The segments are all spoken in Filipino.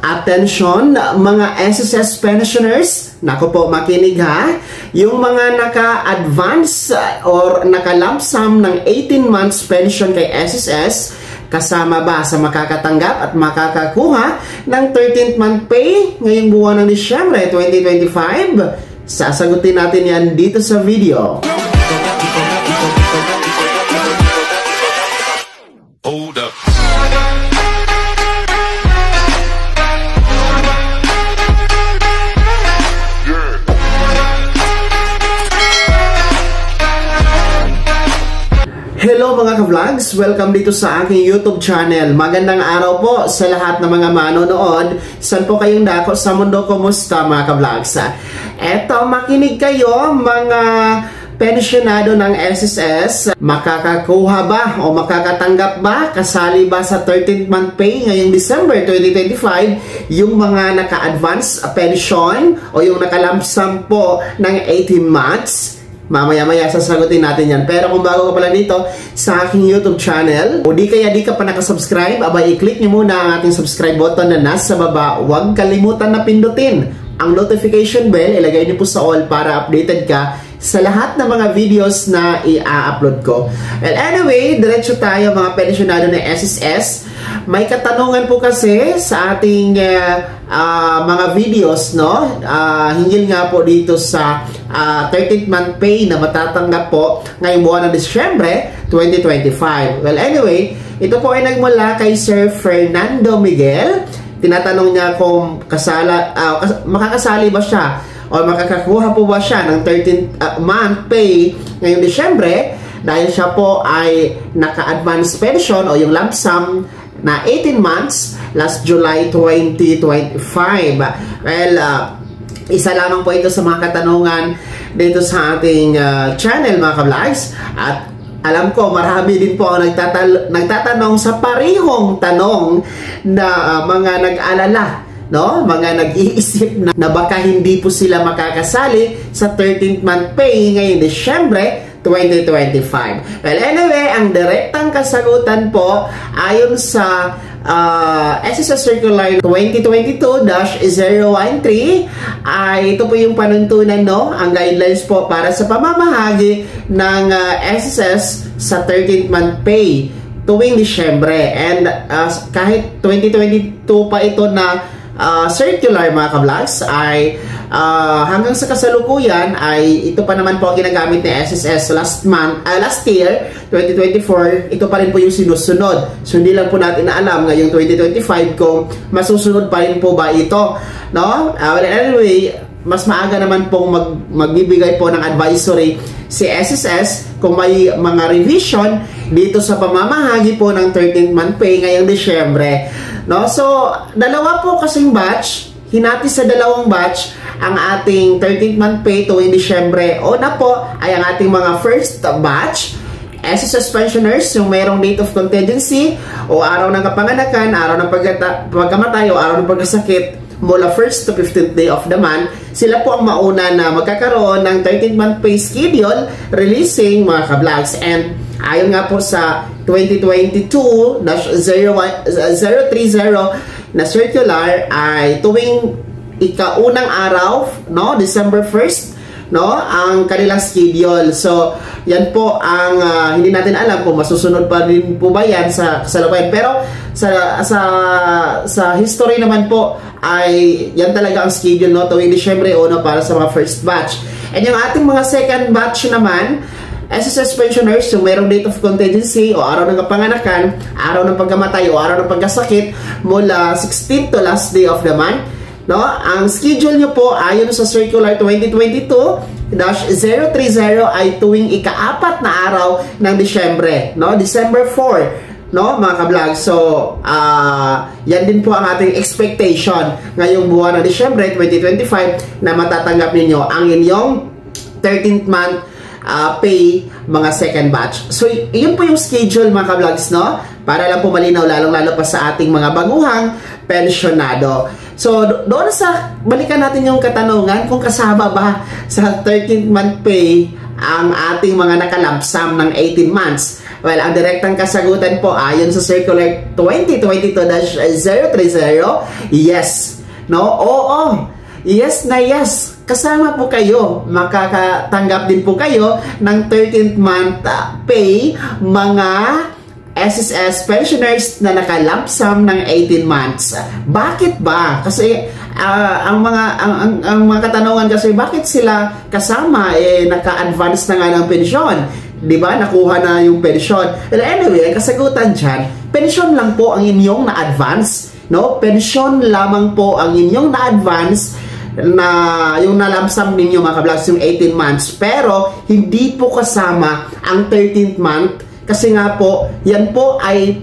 Attention, mga SSS pensioners, naku po, makinig ha. Yung mga naka-advance or naka-lump sum ng 18 months pension kay SSS, kasama ba sa makakatanggap at makakakuha ng 13th month pay ngayong buwan ng Disyembre 2025? Sasagutin natin yan dito sa video. Hold up. Hello mga ka-vlogs! Welcome dito sa aking YouTube channel. Magandang araw po sa lahat ng mga manonood. Saan po kayong dako sa mundo? Kumusta mga ka-vlogs? Eto, makinig kayo mga pensyonado ng SSS. Makakakuha ba o makakatanggap ba? Kasali ba sa 13th month pay ngayong December 2025 yung mga naka-advance pension o yung naka-lump sum po ng 18 months? Mamaya-maya sasagutin natin yan. Pero kung bago ka pala dito sa aking YouTube channel, o di ka pa nakasubscribe, abay i-click nyo muna ang ating subscribe button na nasa baba. Huwag kalimutan na pindutin ang notification bell. Ilagay nyo po sa all para updated ka sa lahat ng mga videos na i-upload ko. Well, anyway, diretso tayo mga pensyonado ng SSS. May katanungan po kasi sa ating mga videos, no? Hinggil nga po dito sa 13th month pay na matatanggap po ngayong buwan ng Disyembre 2025. Well, anyway, ito po ay nagmula kay Sir Fernando Miguel. Tinatanong niya kung makakasali ba siya o makakakuha po ba siya ng 13th month pay ngayong Disyembre dahil siya po ay naka-advance pension o yung lump sum na 18 months last July 2025. Well, isa lamang po ito sa mga katanungan dito sa ating channel mga ka-vlogs. At alam ko marami din po ang nagtatanong sa parehong tanong na mga nag-alala, no? Mga nag-iisip na baka hindi po sila makakasali sa 13th month pay ngayong Disyembre 2025. Well, anyway, ang direktang kasagutan po ayon sa SSS Circular 2022-013 ay ito po yung panuntunan, no? Ang guidelines po para sa pamamahagi ng SSS sa 13th month pay tuwing Disyembre. And kahit 2022 pa ito na circular mga ka-vlogs ay hanggang sa kasalukuyan ay ito pa naman po ang ginagamit ni SSS last year 2024, ito pa rin po yung sinusunod. So hindi lang po natin na alam ngayong 2025 kung masusunod pa rin po ba ito, no? Well, anyway, mas maaga naman pong magbibigay po ng advisory si SSS kung may mga revision dito sa pamamahagi po ng 13th month pay ngayong Disyembre, no? So dalawa po kasing batch, hinati sa dalawang batch ang ating 13th month pay tuwing Disyembre. Una po ay ang ating mga first batch SSS pensioners, yung mayroong date of contingency o araw ng kapanganakan, araw ng pagkamatay o araw ng pagkasakit mula 1st to 15th day of the month. Sila po ang mauna na magkakaroon ng 13th month pay schedule releasing mga ka-vlogs. And ayon nga po sa 2022-030 na circular ay tuwing ikaunang araw, no, December 1st, no, ang kanilang schedule. So yan po ang hindi natin alam kung masusunod pa rin po ba yan sa kasalukuyan. Pero sa history naman po ay yan talaga ang schedule, no, tuwing Disyembre 1 para sa mga first batch. And yung ating mga second batch naman, SSS pensioners, yung mayroong date of contingency o araw ng kapanganakan, araw ng pagkamatay o araw ng pagkasakit mula 16th to last day of the month, no? Ang schedule nyo po ayon sa Circular 2022-030 ay tuwing ika-4 na araw ng Disyembre, no? December 4, no, mga ka-vlog. So yan din po ang ating expectation ngayong buwan ng Disyembre 2025 na matatanggap ninyo ang inyong 13th month pay mga second batch. So yun po yung schedule mga ka-vlogs, no? Para lang po malinaw lalong-lalo pa sa ating mga baguhang pensyonado. So doon sa balikan natin yung katanungan kung kasama ba sa 13th month pay ang ating mga naka-lump sum ng 18 months. Well, ang direktang kasagutan po ayon sa Circular 2022-030, yes. No? Oo. Yes na yes. Kasama po kayo. Makakatanggap din po kayo ng 13th month pay mga SSS pensioners na naka-lump sum ng 18 months. Bakit ba? Kasi ang mga katanungan kasi bakit sila kasama naka-advance na nga ng pensyon? 'Di ba? Nakuha na yung pensyon. Well, anyway, ang kasagutan diyan, pensyon lang po ang inyong na-advance, no? Pensyon lamang po ang inyong na-advance na yung na-lump sum ninyo mga ka-vlogs, yung 18 months. Pero hindi po kasama ang 13th month. Kasi nga po, yan po ay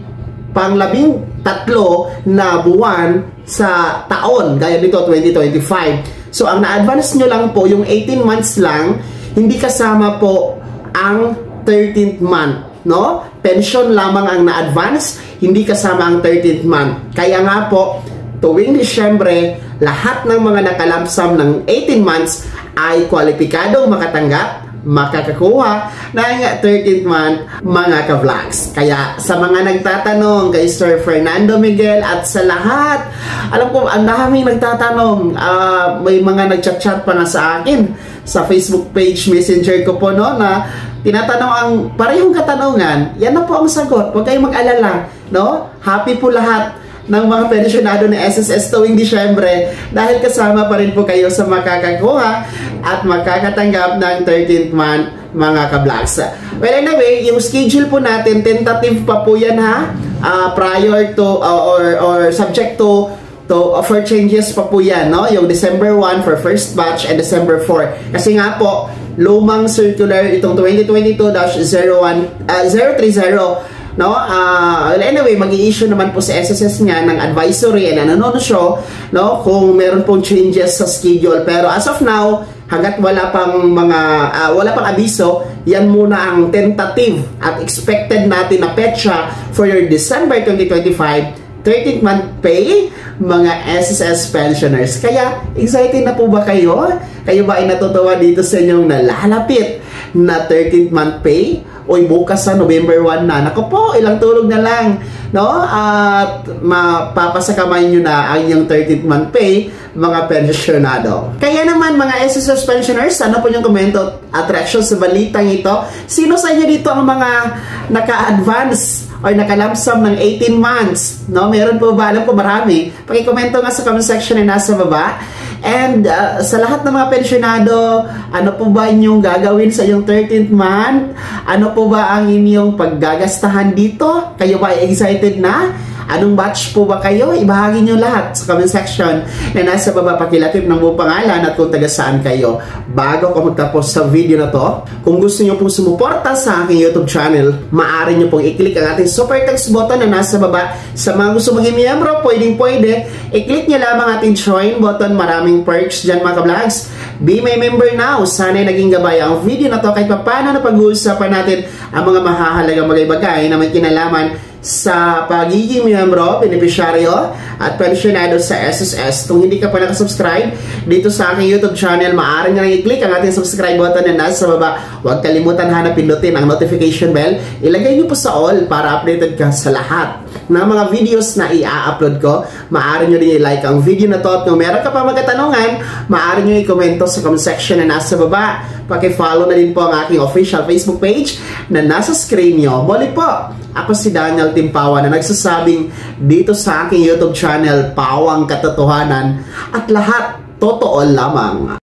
pang-13 na buwan sa taon, gaya dito 2025. So ang na-advance nyo lang po, yung 18 months lang, hindi kasama po ang 13th month, no? Pension lamang ang na-advance, hindi kasama ang 13th month. Kaya nga po, tuwing Disyembre, lahat ng mga naka-lump sum ng 18 months ay kwalipikadong makatanggap, makakakuha ng 13th month mga ka-vlogs. Kaya sa mga nagtatanong kay Sir Fernando Miguel at sa lahat, alam ko ang daming nagtatanong, may mga nagchat-chat pa nga sa akin sa Facebook page messenger ko po, no, na tinatanong ang parehong katanungan. Yan na po ang sagot, huwag kayong mag-alala, no? Happy po lahat ng mga pensyonado ng SSS tuwing Disyembre dahil kasama pa rin po kayo sa makakakuha at makakatanggap ng 13th month mga ka-vlogs. Well, anyway, yung schedule po natin, tentative pa po yan ha, prior to or subject to offer changes pa po yan, no? Yung December 1 for first batch and December 4. Kasi nga po, lumang circular itong 2022-030, no? Anyway, mag-i-issue naman po sa SSS nga ng advisory and show, no, kung meron pong changes sa schedule. Pero as of now, hanggat wala pang abiso, yan muna ang tentative at expected natin na petsa for your December 2025 13th month pay mga SSS pensioners. Kaya excited na po ba kayo? Kayo ba ay natutuwa dito sa inyong nalalapit na 13th month pay? Oy, bukas sa November 1 na. Naku po, ilang tulog na lang, no? At mapapasakamay nyo na ang yung 13th month pay, mga pensionado. Kaya naman, mga SSS pensioners, ano po yung komento at reaction sa balitang ito? Sino sa inyo dito ang mga naka-advance or naka-lump sum ng 18 months? No? Meron po ba? Alam ko marami. Pakikomento nga sa comment section na nasa baba. And sa lahat ng mga pensionado, ano po ba inyong gagawin sa inyong 13th month? Ano po ba ang inyong paggagastahan dito? Kayo ba ay excited na? Anong batch po ba kayo? Ibahagi nyo lahat sa comment section na nasa baba. Pakilapit ng buong pangalan at kung taga saan kayo. Bago ako magtapos sa video na to, kung gusto nyo pong sumuporta sa aking YouTube channel, maaari nyo pong i-click ang ating super thanks button na nasa baba. Sa mga gusto maging miyembro, pwede. I-click nyo lamang ating join button. Maraming perks dyan mga ka-vlogs. Be my member now. Sana'y naging gabay ang video na to kahit paano na pag-uusapan natin ang mga mahahalagang bagay-bagay na may kinalaman sa pagiging miyembro, benepisyaryo at pensionado sa SSS. Kung hindi ka pa nakasubscribe dito sa aking YouTube channel, maaari nyo lang i-click ang ating subscribe button na nasa baba. Huwag kalimutan pindutin ang notification bell. Ilagay nyo po sa all para updated ka sa lahat ng mga videos na i-upload ko. Maaari nyo din i-like ang video na to at kung meron ka pa magkatanungan, maaari nyo i-komento sa comment section na nasa baba. Paki-follow na din po ang aking official Facebook page na nasa screen nyo. Muli po, ako si Daniel Timpawa na nagsasabing dito sa aking YouTube channel, Pawang Katotohanan at lahat totoo lamang.